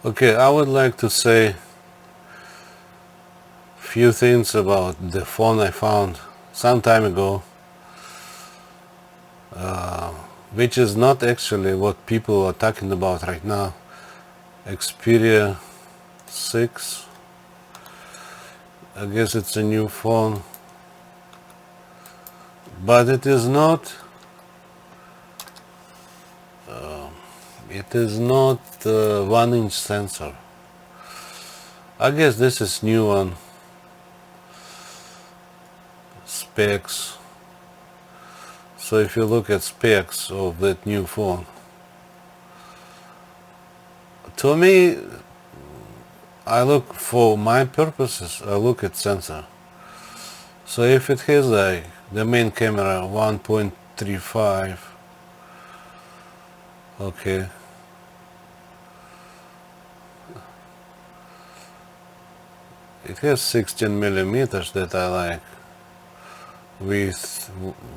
Okay, I would like to say few things about the phone I found some time ago, which is not actually what people are talking about right now. Xperia 6, I guess it's a new phone, but it is not it is not 1-inch sensor. I guess this is new one specs. So if you look at specs of that new phone, to me, I look for my purposes, I look at sensor. So if it has like the main camera 1.35, okay, it has 16 millimeters that I like with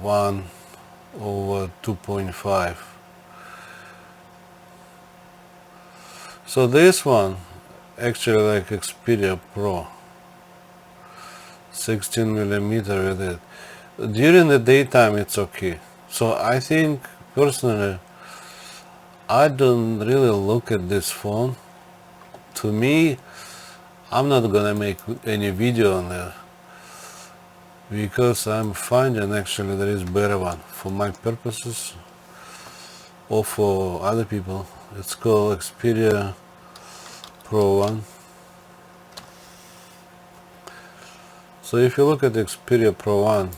1/2.5. So this one actually like Xperia Pro, 16 millimeter with it. During the daytime it's okay. So I think personally I don't really look at this phone. To me, I'm not gonna make any video on that because I'm finding actually there is better one for my purposes or for other people. It's called Xperia Pro 1. So if you look at the Xperia Pro 1,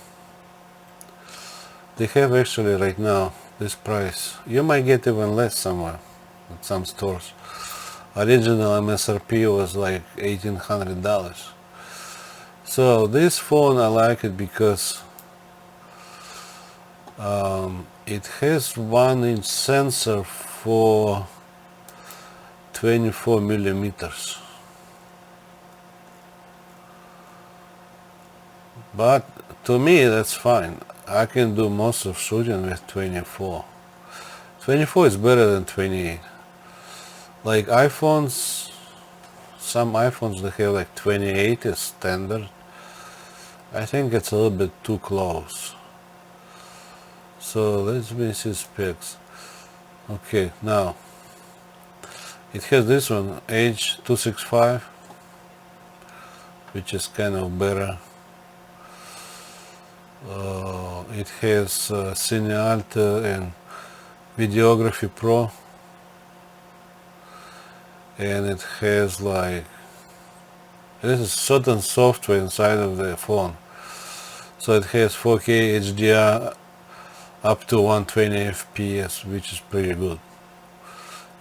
they have actually right now this price. You might get even less somewhere at some stores. Original MSRP was like $1,800. So this phone I like it because it has 1-inch sensor for 24 millimeters. But to me that's fine. I can do most of shooting with 24. 24 is better than 28. Like iPhones, some iPhones they have like 28 is standard. I think it's a little bit too close. So let me see specs. Okay, now it has this one H.265, which is kind of better. It has Cine Alta and Videography Pro, and it has like this is certain software inside of the phone. So it has 4K HDR up to 120 FPS, which is pretty good.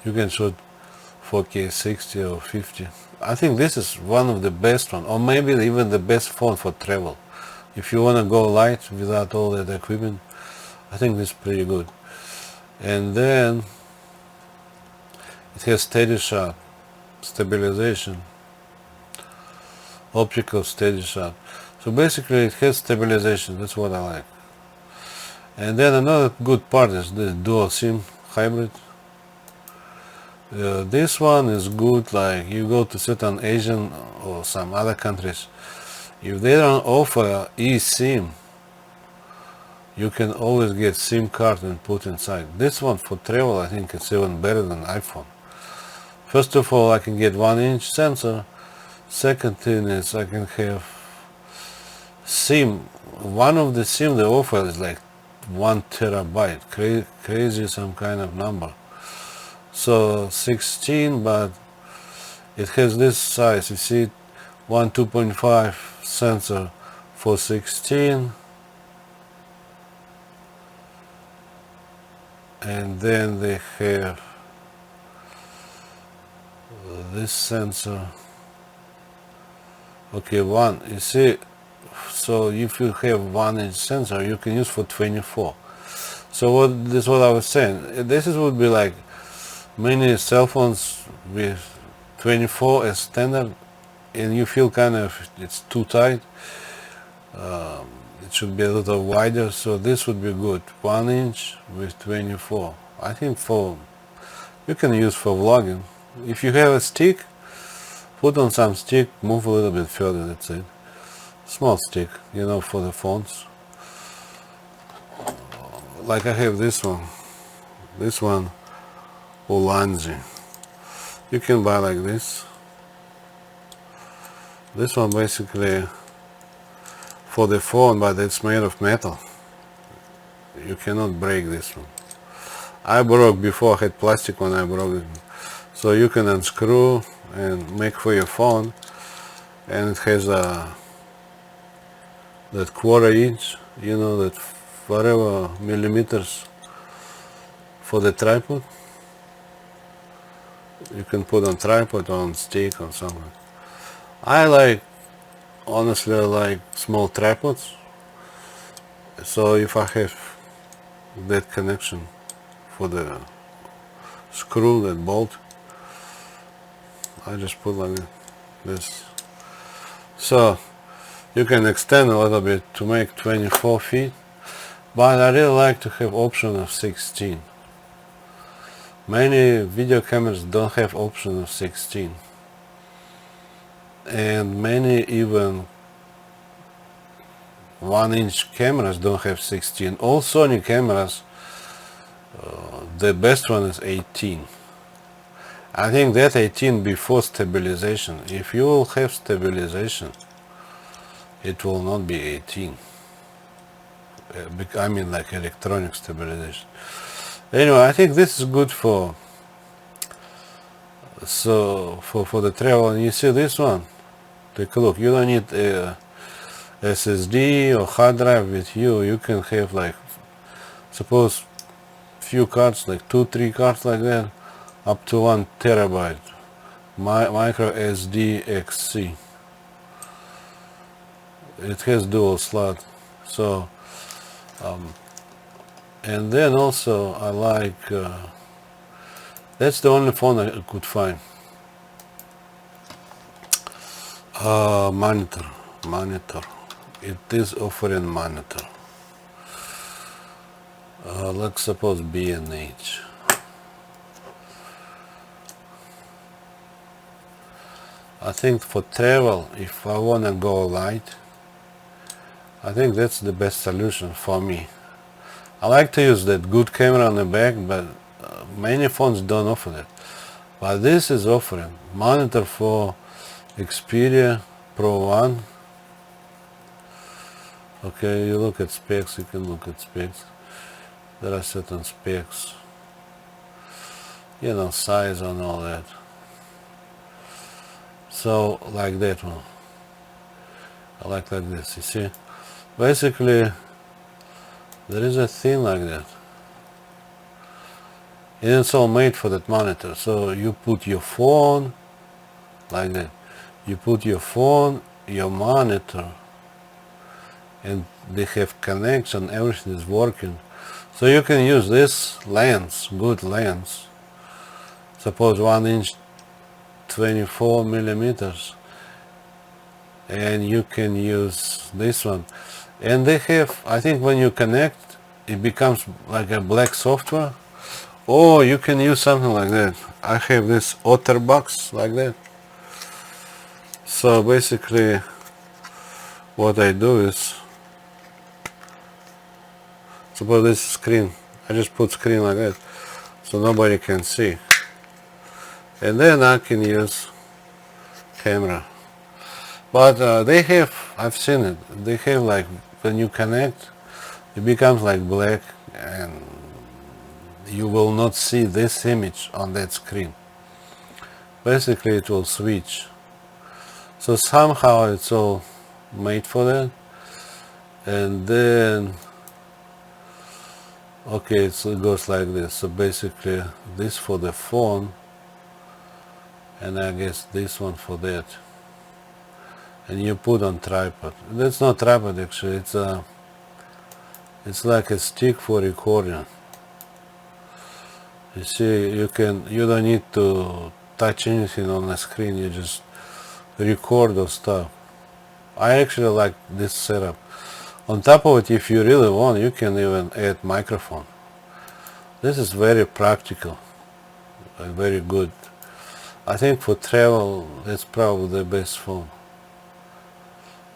You can shoot 4K 60 or 50. I think this is one of the best one, or maybe even the best phone for travel. If you want to go light without all that equipment, I think this is pretty good. And then it has steady shot, stabilization, optical steady shot. So basically it has stabilization, that's what I like. And then another good part is the dual SIM hybrid. This one is good, like you go to certain Asian or some other countries, if they don't offer eSIM, you can always get SIM card and put inside. This one for travel, I think it's even better than iPhone. First of all, I can get 1-inch sensor. Second thing is I can have SIM. One of the SIM they offer is like 1 terabyte. Crazy some kind of number. So 16, but it has this size. You see, 2.5 sensor for 16, and then they have this sensor. Okay, one. You see, so if you have 1-inch sensor, you can use for 24. So this is what I was saying. This would be like many cell phones with 24 as standard, and you feel kind of it's too tight. It should be a little wider, so this would be good. 1-inch with 24. I think you can use for vlogging. If you have a stick, put on some stick, move a little bit further, that's it. Small stick, you know, for the phones. Like I have this one Ulanzi. You can buy like this. This one basically for the phone, but it's made of metal. You cannot break this one. I broke before, I had plastic when I broke it. So you can unscrew and make for your phone, and it has that 1/4 inch, you know, that whatever millimeters for the tripod. You can put on tripod or on stick or something. Honestly, I like small tripods. So if I have that connection for the screw, that bolt, I just put like this. So you can extend a little bit to make 24 feet, but I really like to have option of 16. Many video cameras don't have option of 16, and many even 1-inch cameras don't have 16. All Sony cameras, the best one is 18. I think that 18 before stabilization. If you will have stabilization, it will not be 18. I mean like electronic stabilization. Anyway, I think this is good for the travel. And you see this one, take a look. You don't need a SSD or hard drive with you. You can have like, suppose few cards, like 2-3 cards like that, up to 1 terabyte. Micro SD XC. It has dual slot. So and then also I like that's the only phone I could find. Monitor. It is offering monitor. Let's suppose B&H. I think for travel, if I wanna go light, I think that's the best solution for me. I like to use that good camera on the back, but many phones don't offer that. But this is offering monitor for Xperia Pro 1. Okay, you look at specs, you can look at specs. There are certain specs, you know, size and all that. So like that one, I like this, you see. Basically, there is a thing like that. And it's all made for that monitor. So you put your phone like that. You put your phone, your monitor, and they have connection, everything is working. So you can use this lens, good lens. Suppose 1-inch 24 millimeters. And you can use this one. And they have, I think when you connect, it becomes like a black software. Or you can use something like that. I have this OtterBox like that. So basically, what I do is, suppose this is screen. I just put screen like that, so nobody can see. And then I can use camera. But they have, I've seen it, they have like, when you connect, it becomes like black and you will not see this image on that screen. Basically it will switch. So somehow it's all made for that. And then, okay, so it goes like this. So basically this for the phone, and I guess this one for that. And you put on tripod. That's not tripod actually, it's like a stick for recording. You see, you don't need to touch anything on the screen, you just record or stuff. I actually like this setup. On top of it, if you really want, you can even add microphone. This is very practical, very good. I think for travel, that's probably the best phone.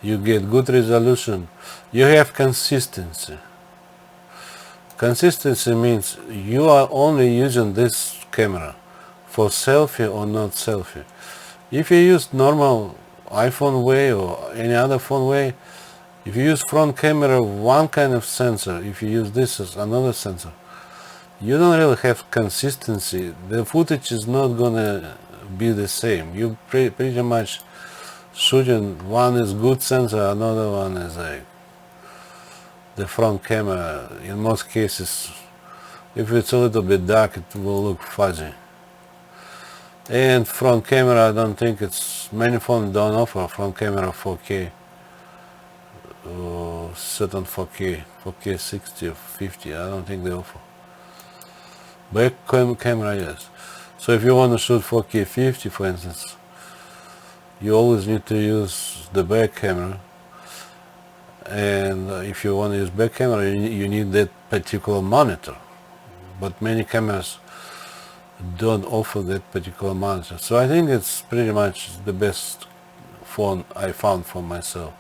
You get good resolution. You have consistency. Consistency means you are only using this camera for selfie or not selfie. If you use normal iPhone way or any other phone way, if you use front camera one kind of sensor, if you use this as another sensor, you don't really have consistency. The footage is not gonna be the same. You pretty much shooting, one is good sensor, another one is like the front camera. In most cases, if it's a little bit dark, it will look fuzzy. And front camera, I don't think many phones don't offer front camera 4K. Certain 4K, 4K 60 or 50, I don't think they offer. Back camera, yes. So if you want to shoot 4K 50, for instance, you always need to use the back camera. And if you want to use back camera, you need that particular monitor. But many cameras don't offer that particular monitor. So I think it's pretty much the best phone I found for myself.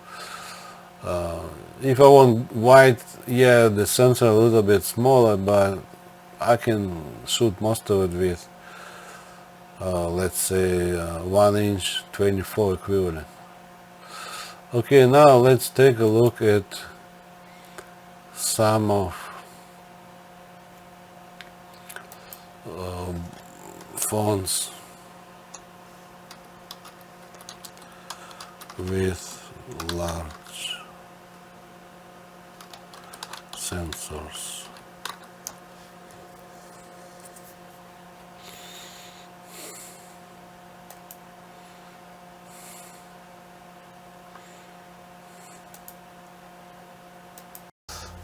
If I want wide, yeah, the sensor a little bit smaller, but I can shoot most of it with, let's say, 1" 24 equivalent. Okay, now let's take a look at some of phones with large sensors.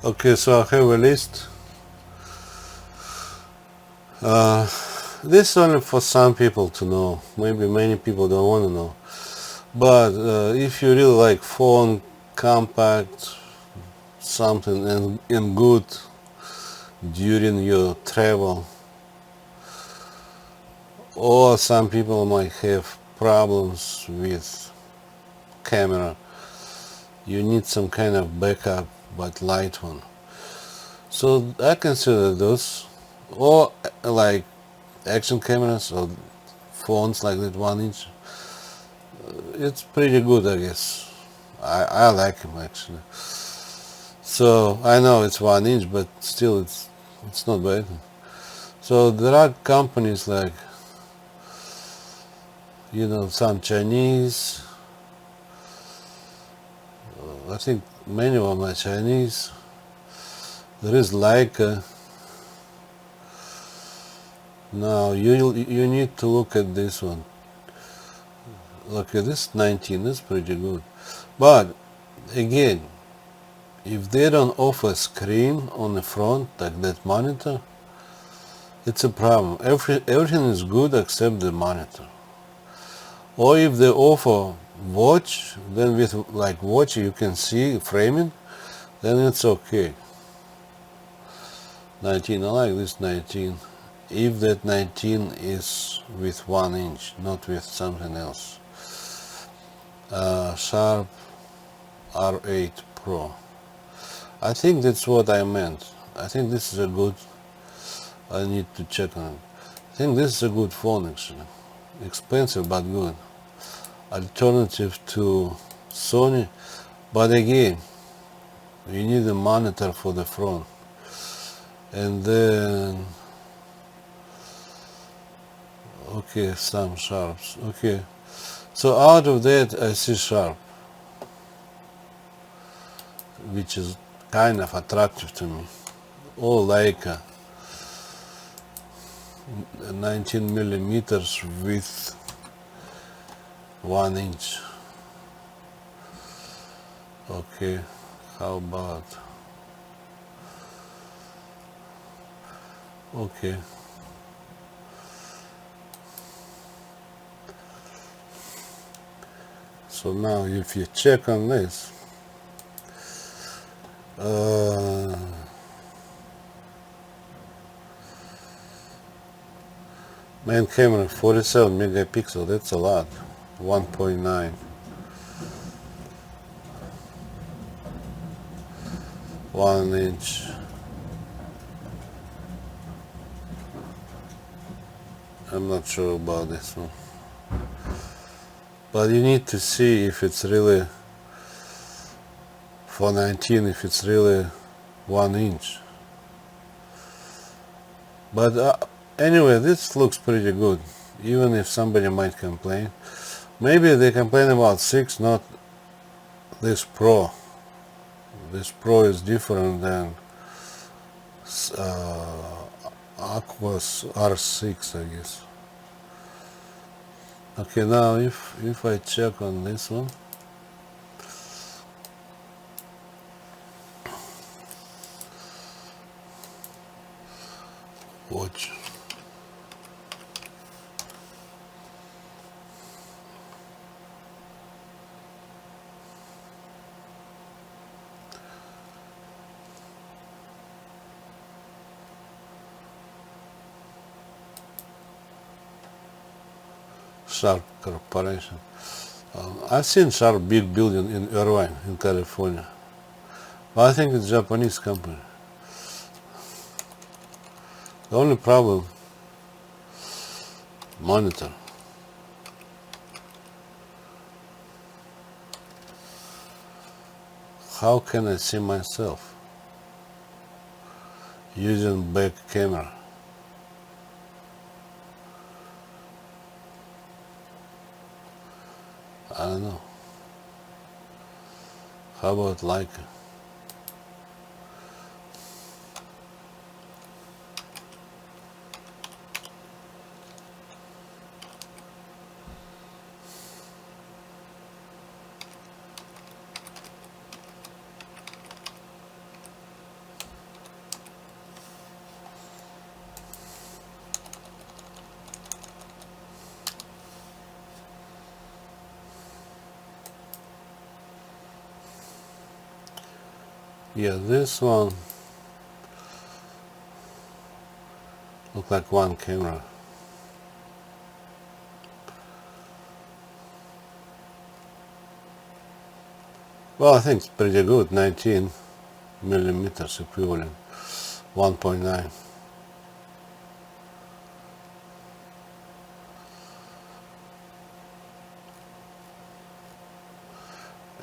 Okay, so I have a list. This is only for some people to know. Maybe many people don't want to know. But if you really like phone, compact, something and good during your travel, or some people might have problems with camera, you need some kind of backup but light one. So I consider those, or like action cameras or phones like that 1" it's pretty good, I guess. I like them actually. So I know it's 1" but still it's not bad. So there are companies like, some Chinese, I think many of them are Chinese. There is Leica. Now you need to look at this one. Look at this 19, that's pretty good. But again, if they don't offer screen on the front like that monitor, it's a problem. Everything is good except the monitor. Or if they offer watch, then with like watch you can see framing, then it's okay. 19, I like this 19. If that 19 is with 1", not with something else. Sharp R8 Pro. I think that's what I meant. I think this is a good, I need to check on it. I think this is a good phone actually. Expensive but good. Alternative to Sony, but again, you need a monitor for the front. And then, okay, some Sharps. Okay, so out of that I see Sharp, which is kind of attractive to me. Or Leica, 19 millimeters with 1". Okay, how about, okay, so now if you check on this, Main camera 47 megapixel, that's a lot. 1.9. 1 inch. I'm not sure about this one. But you need to see if it's really, for 19, if it's really 1 inch. But anyway, this looks pretty good, even if somebody might complain. Maybe they complain about 6, not this Pro. This Pro is different than Aquos R6, I guess. Okay, now if I check on this one, watch. Sharp Corporation. I've seen Sharp big building in Irvine, in California. But I think it's a Japanese company. The only problem, monitor. How can I see myself using back camera? I don't know. How about Leica? Yeah, this one look like one camera. Well, I think it's pretty good. 19 millimeters equivalent, 1.9.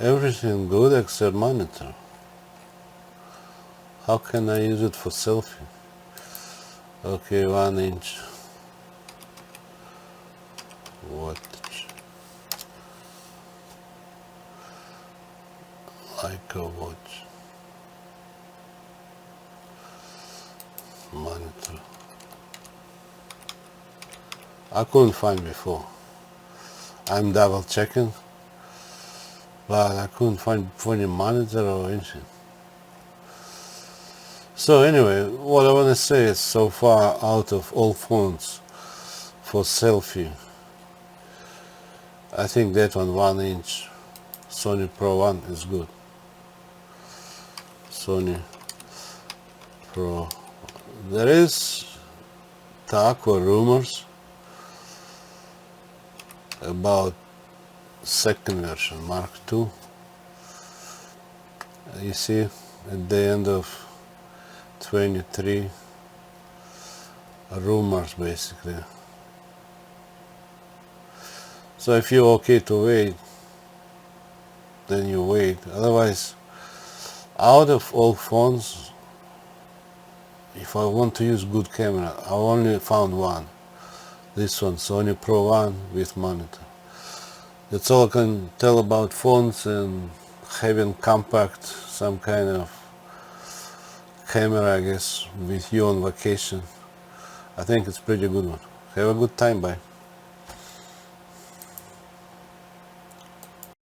Everything good except monitor. How can I use it for selfie? Okay, 1 inch. Watch. Leica watch. Monitor. I couldn't find before. I'm double checking, but I couldn't find any monitor or anything. So anyway, what I want to say is, so far out of all phones for selfie, I think that one 1 inch Sony Pro 1 is good. Sony Pro. There is talk or rumors about second version, Mark II. You see, at the end of 23, rumors basically. So if you're okay to wait, then you wait. Otherwise, out of all phones, if I want to use good camera, I only found one. This one, Sony Pro 1 with monitor. That's all I can tell about phones and having compact, some kind of camera, I guess, with you on vacation. I think it's pretty good one. Have a good time, bye.